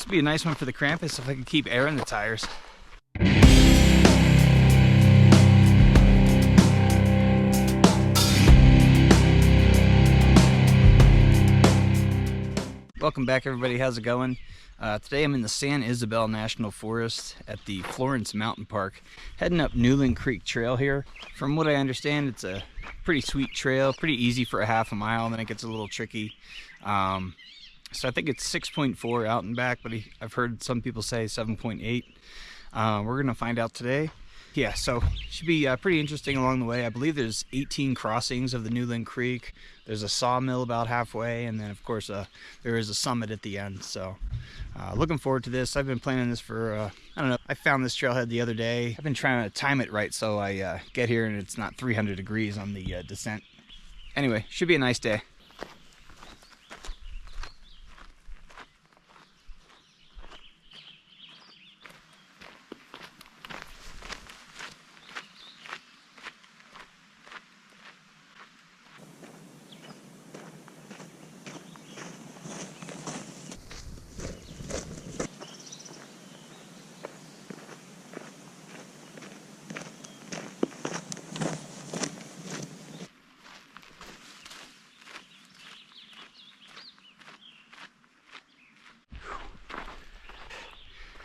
would be a nice one for the Krampus if I could keep air in the tires. Welcome back, everybody. How's it going? Today I'm in the San Isabel National Forest at the Florence Mountain Park, heading up Newlin Creek Trail here. From what I understand, it's a pretty sweet trail, pretty easy for a half a mile, and then it gets a little tricky. So I think it's 6.4 out and back, but I've heard some people say 7.8. We're gonna find out today. Yeah, so should be pretty interesting along the way. I believe there's 18 crossings of the Newlin Creek. There's a sawmill about halfway, and then of course there is a summit at the end. So looking forward to this. I've been planning this for I don't know. I found this trailhead the other day. I've been trying to time it right so I get here and it's not 300 degrees on the descent. Anyway, should be a nice day.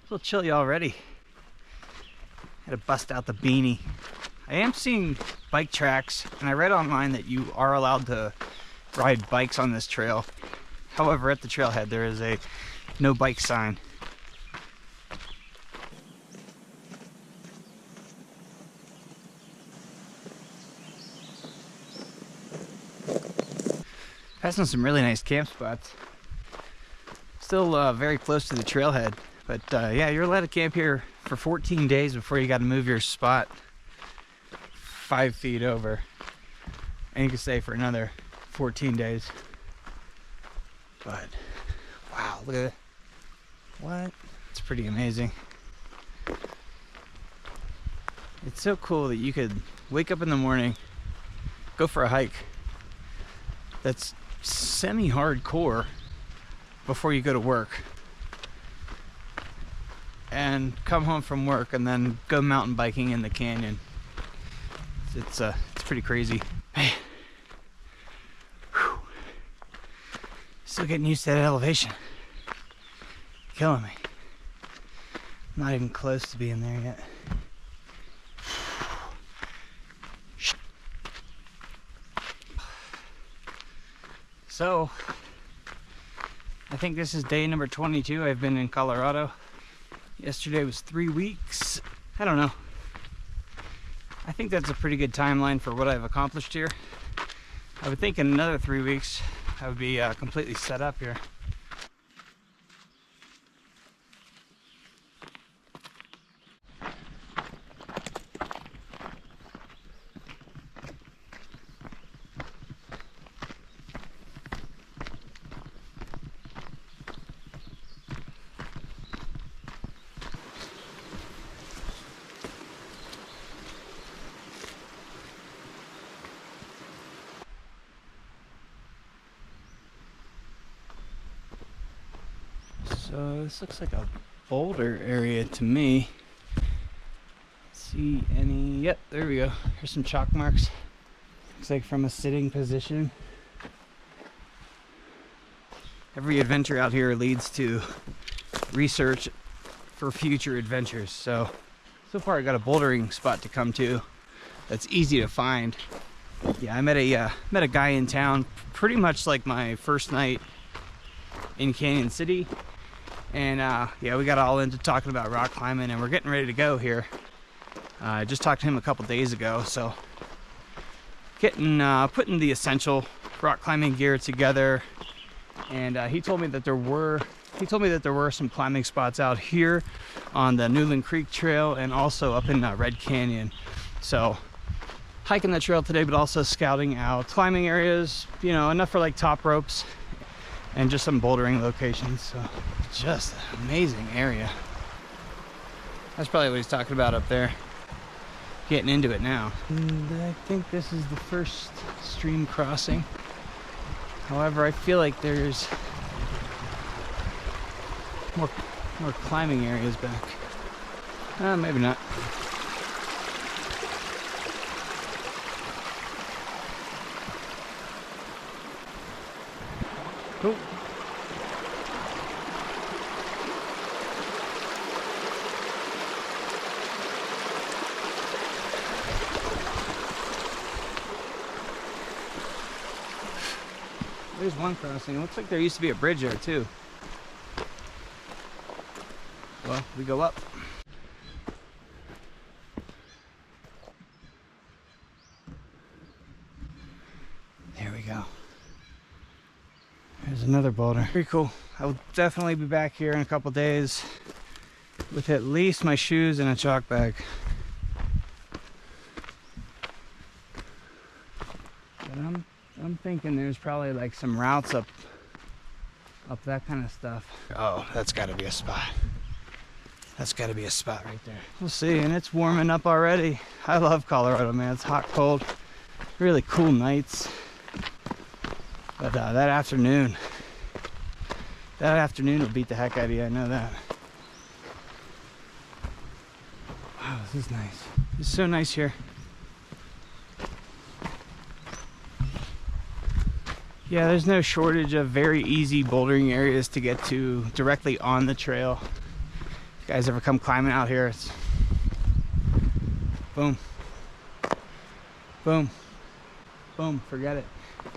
A little chilly already. Had to bust out the beanie. I am seeing bike tracks, and I read online that you are allowed to ride bikes on this trail. However, at the trailhead there is a no bike sign. Passing some really nice camp spots. Still very close to the trailhead. But yeah, you're allowed to camp here for 14 days before you got to move your spot 5 feet over. And you can stay for another 14 days. But wow, look at it. What? It's pretty amazing. It's so cool that you could wake up in the morning, go for a hike that's semi-hardcore before you go to work, and come home from work and then go mountain biking in the canyon. It's pretty crazy. Man. Whew. Still getting used to that elevation. Killing me. I'm not even close to being there yet. So, I think this is day number 22. I've been in Colorado. Yesterday was 3 weeks. I don't know. I think that's a pretty good timeline for what I've accomplished here. I would think in another 3 weeks I would be completely set up here. So this looks like a boulder area to me. See any? Yep, there we go. Here's some chalk marks. Looks like from a sitting position. Every adventure out here leads to research for future adventures. So far I got a bouldering spot to come to that's easy to find. Yeah, I met a guy in town pretty much like my first night in Canyon City. And yeah, we got all into talking about rock climbing, and we're getting ready to go here. I just talked to him a couple days ago, so putting the essential rock climbing gear together. And he told me that there were some climbing spots out here on the Newlin Creek Trail and also up in Red Canyon. So hiking the trail today, but also scouting out climbing areas, you know, enough for like top ropes and just some bouldering locations. So just an amazing area. That's probably what he's talking about up there. Getting into it now. And I think this is the first stream crossing. However, I feel like there's more climbing areas back. Maybe not. Cool. There's one crossing. It looks like there used to be a bridge there too. Well, we go up. There we go. There's another boulder. Very cool. I will definitely be back here in a couple days with at least my shoes and a chalk bag. But I'm thinking there's probably like some routes up that kind of stuff. Oh, that's got to be a spot. That's got to be a spot right there. We'll see, and it's warming up already. I love Colorado, man. It's hot, cold, really cool nights. But that afternoon will beat the heck out of you. I know that. Wow, this is nice. It's so nice here. Yeah, there's no shortage of very easy bouldering areas to get to directly on the trail. If you guys ever come climbing out here, it's boom, boom, boom, forget it.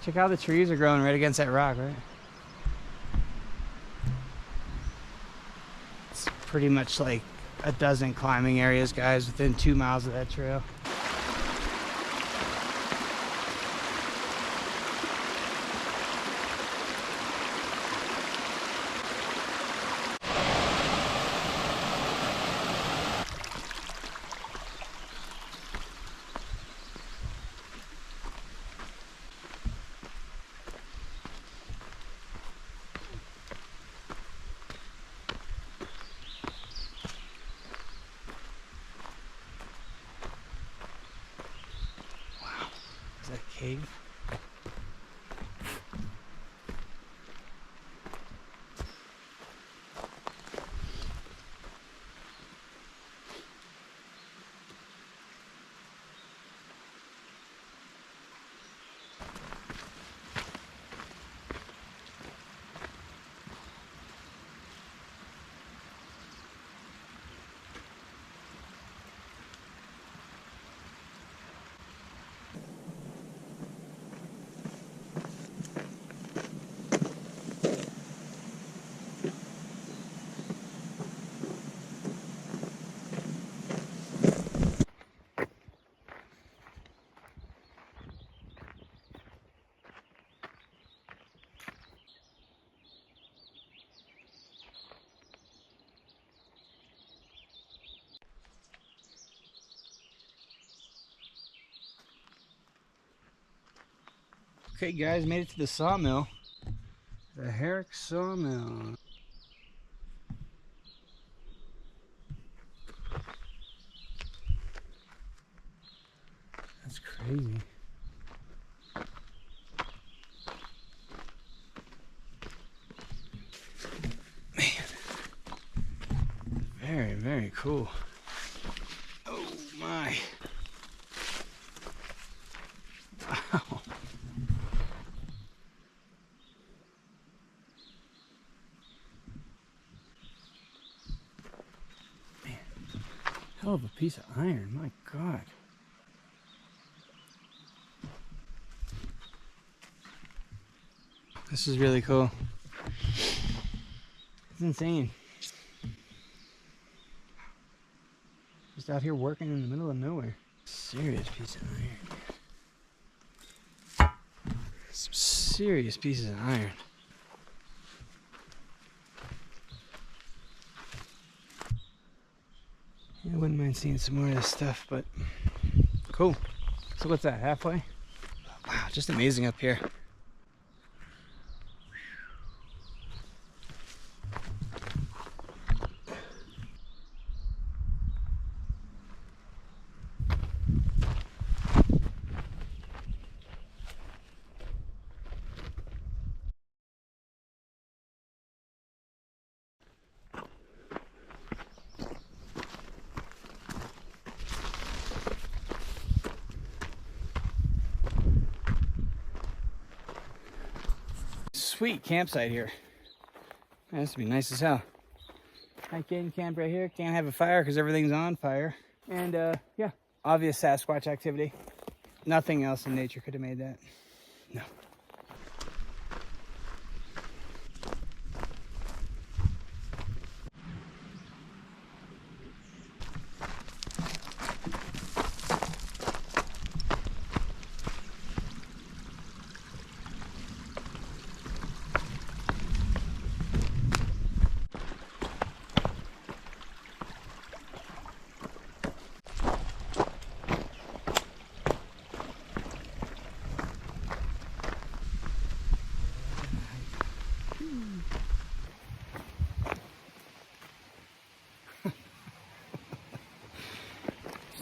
Check how the trees are growing right against that rock, right? It's pretty much like a dozen climbing areas, guys, within 2 miles of that trail. Cave. Okay guys, made it to the Sawmill. The Herric Sawmill. That's crazy. Man. Very, very cool. Oh my. Wow. Hell of a piece of iron, my God. This is really cool. It's insane. Just out here working in the middle of nowhere. Serious piece of iron. Some serious pieces of iron. I wouldn't mind seeing some more of this stuff, but cool. So what's that, halfway? Wow, just amazing up here. sweet campsite here. Man, this would be nice as hell. Hike in, camp right here. Can't have a fire because everything's on fire. And yeah, obvious Sasquatch activity. Nothing else in nature could have made that. No.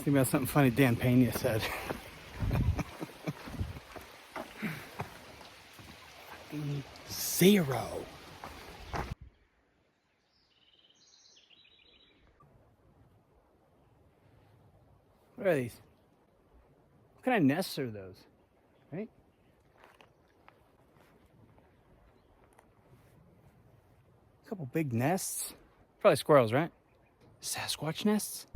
Think about something funny Dan Pena said. Zero. What are these? What kind of nests are those? Right? A couple big nests. Probably squirrels, right? Sasquatch nests?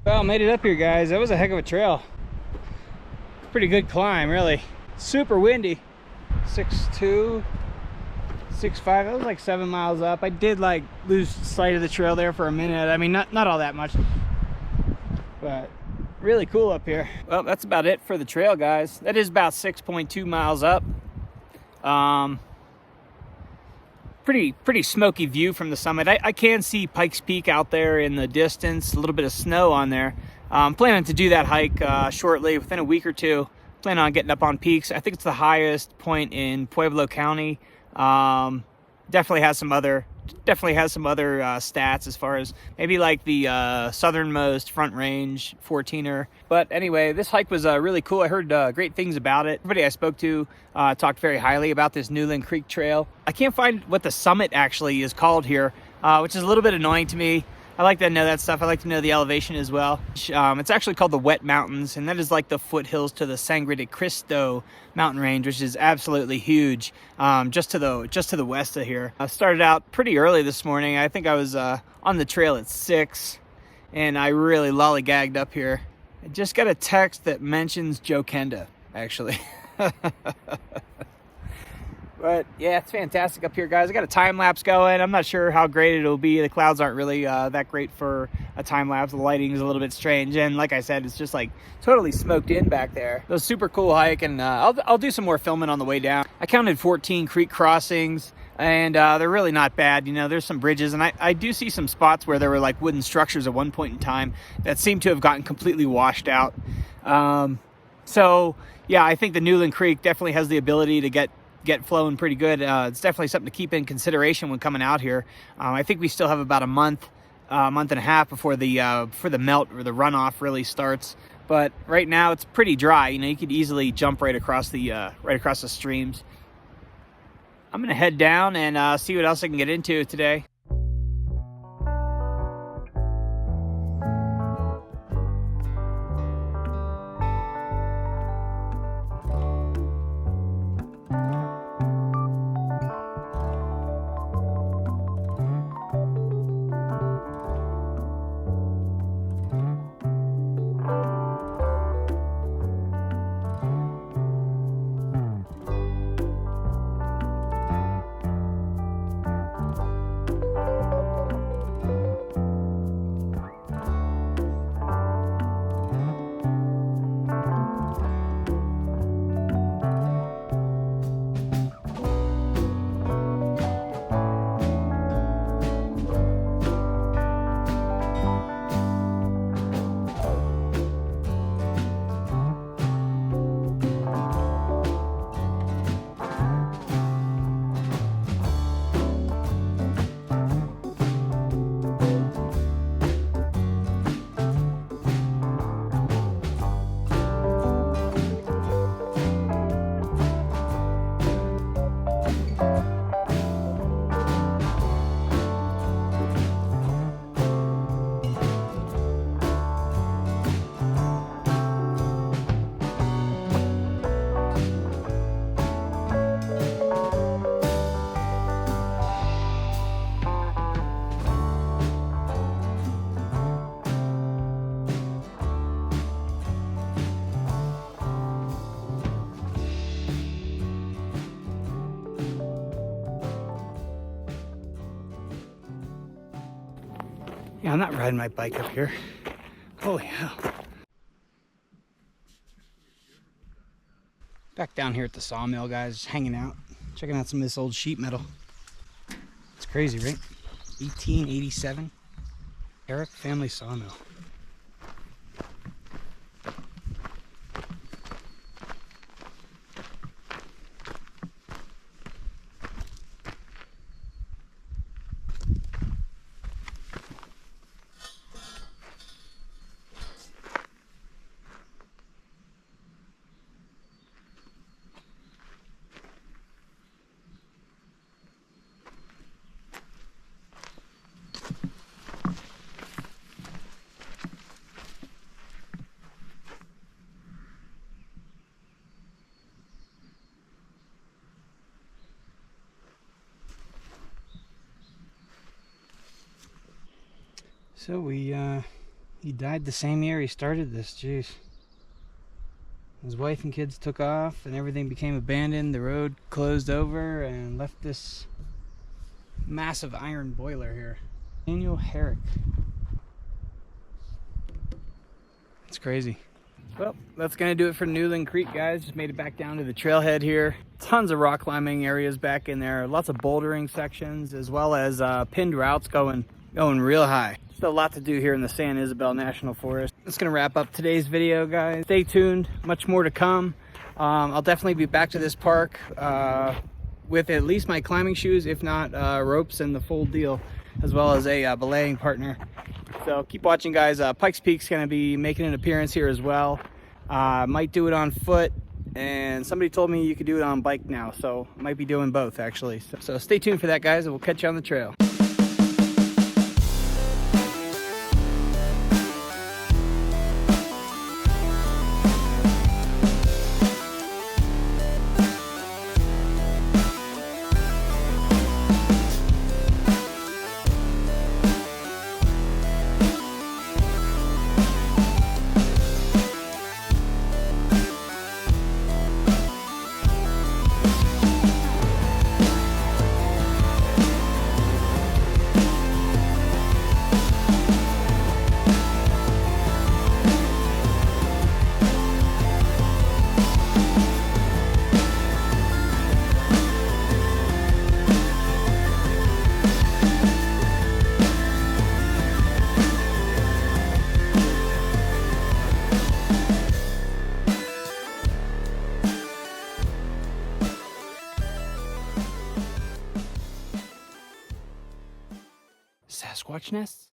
Well, made it up here, guys. That was a heck of a trail. Pretty good climb, really. Super windy. 6'2", 6'5". That was like 7 miles up. I did like lose sight of the trail there for a minute. I mean, not all that much, but really cool up here. Well, that's about it for the trail, guys. That is about 6.2 miles up. Pretty smoky view from the summit. I can see Pikes Peak out there in the distance, a little bit of snow on there. I'm planning to do that hike shortly, within a week or two. Planning on getting up on peaks. I think it's the highest point in Pueblo County. Definitely has some other stats as far as maybe like the southernmost Front Range 14er. But anyway, this hike was really cool. I heard great things about it. Everybody I spoke to talked very highly about this Newlin Creek Trail. I can't find what the summit actually is called here, which is a little bit annoying to me. I like to know that stuff. I like to know the elevation as well. It's actually called the Wet Mountains, and that is like the foothills to the Sangre de Cristo mountain range, which is absolutely huge, just to the west of here. I started out pretty early this morning. I think I was on the trail at 6, and I really lollygagged up here. I just got a text that mentions Joe Kenda, actually. But yeah, it's fantastic up here, guys. I got a time lapse going. I'm not sure how great it'll be. The clouds aren't really that great for a time lapse. The lighting is a little bit strange, and like I said, it's just like totally smoked in back there. It was a super cool hike, and I'll do some more filming on the way down. I counted 14 creek crossings, and they're really not bad. You know, there's some bridges, and I do see some spots where there were like wooden structures at one point in time that seem to have gotten completely washed out. So yeah, I think the Newlin Creek definitely has the ability to get flowing pretty good. It's definitely something to keep in consideration when coming out here. I think we still have about a month and a half before the melt or the runoff really starts. But right now it's pretty dry. You know, you could easily jump right across the streams. I'm gonna head down and see what else I can get into today. Yeah, I'm not riding my bike up here. Holy hell. Back down here at the Sawmill, guys, just hanging out, checking out some of this old sheet metal. It's crazy, right? 1887 Herric family sawmill. So he died the same year he started this. Jeez. His wife and kids took off and everything became abandoned. The road closed over and left this massive iron boiler here. Daniel Herric. It's crazy. Well, that's gonna do it for Newlin Creek, guys. Just made it back down to the trailhead here. Tons of rock climbing areas back in there. Lots of bouldering sections, as well as pinned routes going real high. Just a lot to do here in the San Isabel National Forest. That's gonna wrap up today's video, guys. Stay tuned, much more to come. I'll definitely be back to this park with at least my climbing shoes, if not ropes and the full deal, as well as a belaying partner. So keep watching, guys. Pikes Peak's gonna be making an appearance here as well. Might do it on foot, and somebody told me you could do it on bike now, so might be doing both actually. So stay tuned for that, guys, and we'll catch you on the trail. Sasquatch nests?